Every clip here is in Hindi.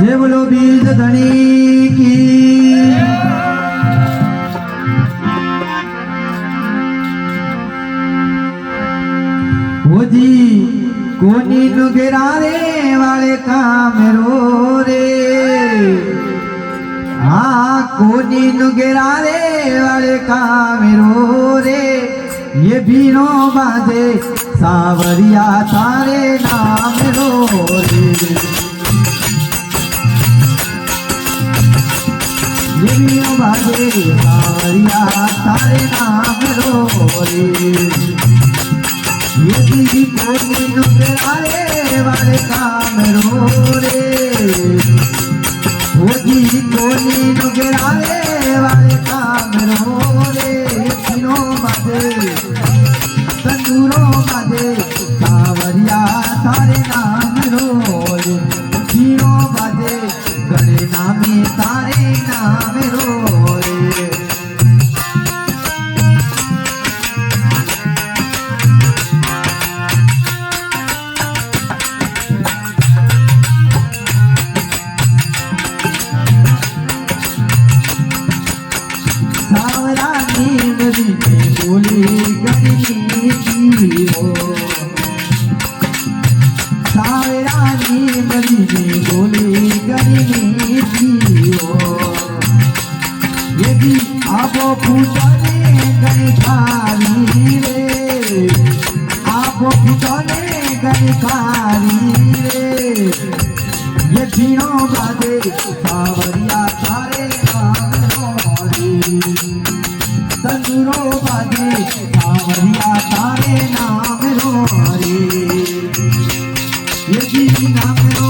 जय बोलो बीज धनी की। ओ जी कोनी नुगरारे वाले काम रो रे, हाँ कोनी नुगरारे वाले काम रो रे, ये बीनो बाजे सावरिया तारे नाम रो रे, ये बीनो बाजे सावरिया तारे नाम रो रे, ये भी कोनी नुगरारे वाले काम रो रे, वो जी कोनी नुगरारे वाले काम रो रे, तीनों बाजे तंदूरों बाजे सावरिया तारे नाम रो रे, तीनों बाजे गणे नामी तारे नाम रो रे। बोली गणी हो सावरानी बनी बोली गणी हो, यदि आप फूटने गणी खाली रे, आप फूटने गणी खाली रे, ये तीनों बाजे सावरिया तारे नाम रे, तंदूरों बाजे सावरिया तारे नाम रो रे, ये जी नाम रो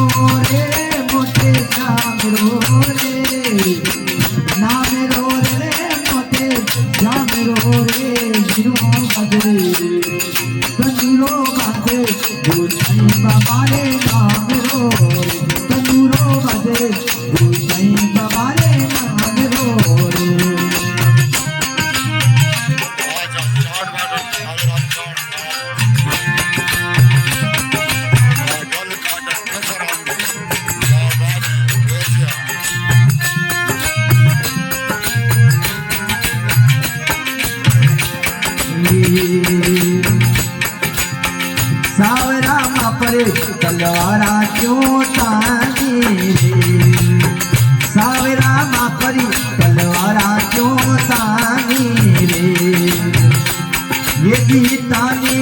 रे मोटे नाम रो रे, नाम रो रे मोटे नाम रो रे, तीनों बाजे तंदूरों बाजे गुसाई बाबा रे नाम रो रे, तंदूरों बाजे गुसाई बाबा रे नाम रो रे। सावरा मापरे तलवारा क्यों तानी रे, सावरा मापरी तलवारा क्यों तानी रे, ये गीतानी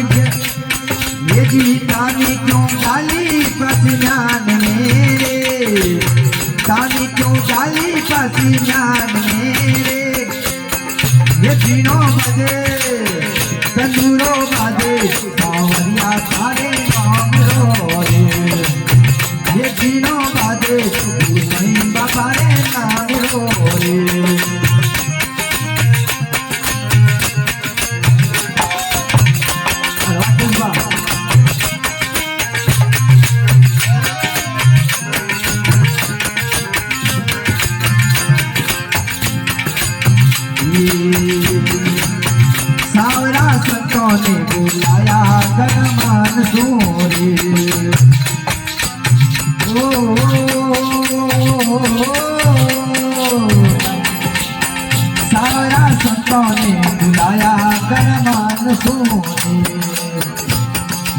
क्यों डाली पसीनान मेरे, तानी क्यों डाली पसीनान मेरे, ये तीनों बजे तंदूरों बाजे सावरिया तारे नाम रो रे, ये तीनों बाजे गुसाई बाबा रे नाम रो रे। सावरा संतों ने बुलाया गणमान सोरे, सावरा संतों ने बुलाया गणमान सोरे,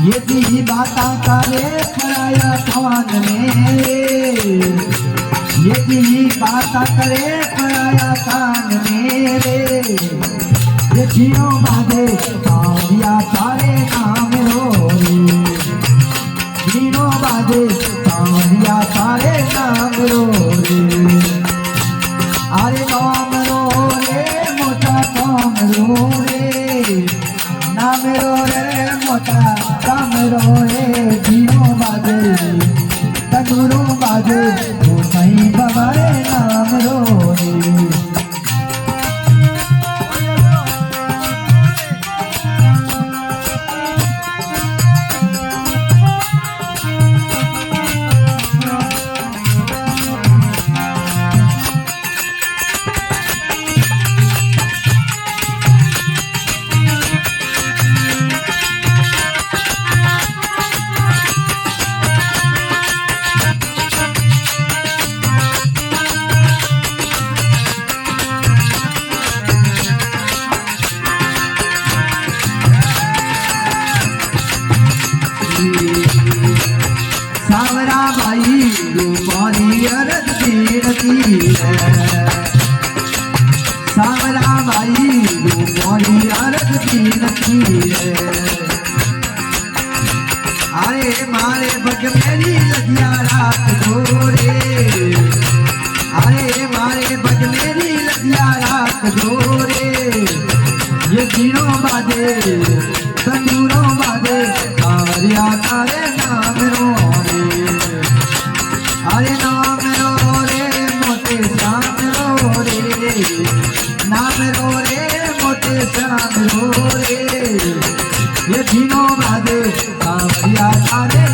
ये भी बाता करे खड़ाया कान में, ये भी बाता करे खड़ाया कान मेरे, ये तीनों बाजे सावरिया तारे नाम रो रे, तीनों बाजे सावरिया तारे नाम रो रे, अरे नाम रो रे मोटा काम रो रे, नाम रो रे मोटा काम रो रे, तीनों बाजे तंदूरों बाजे गुसाई बाबा रे नाम रो रे। तंदूरों बाजे सांवरिया तारे नाम रो रे अरे नाम रो रे मोटे श्याम रो रे नाम रो रे मोटे श्याम रो रे ये तीनों बाजे सांवरिया तारे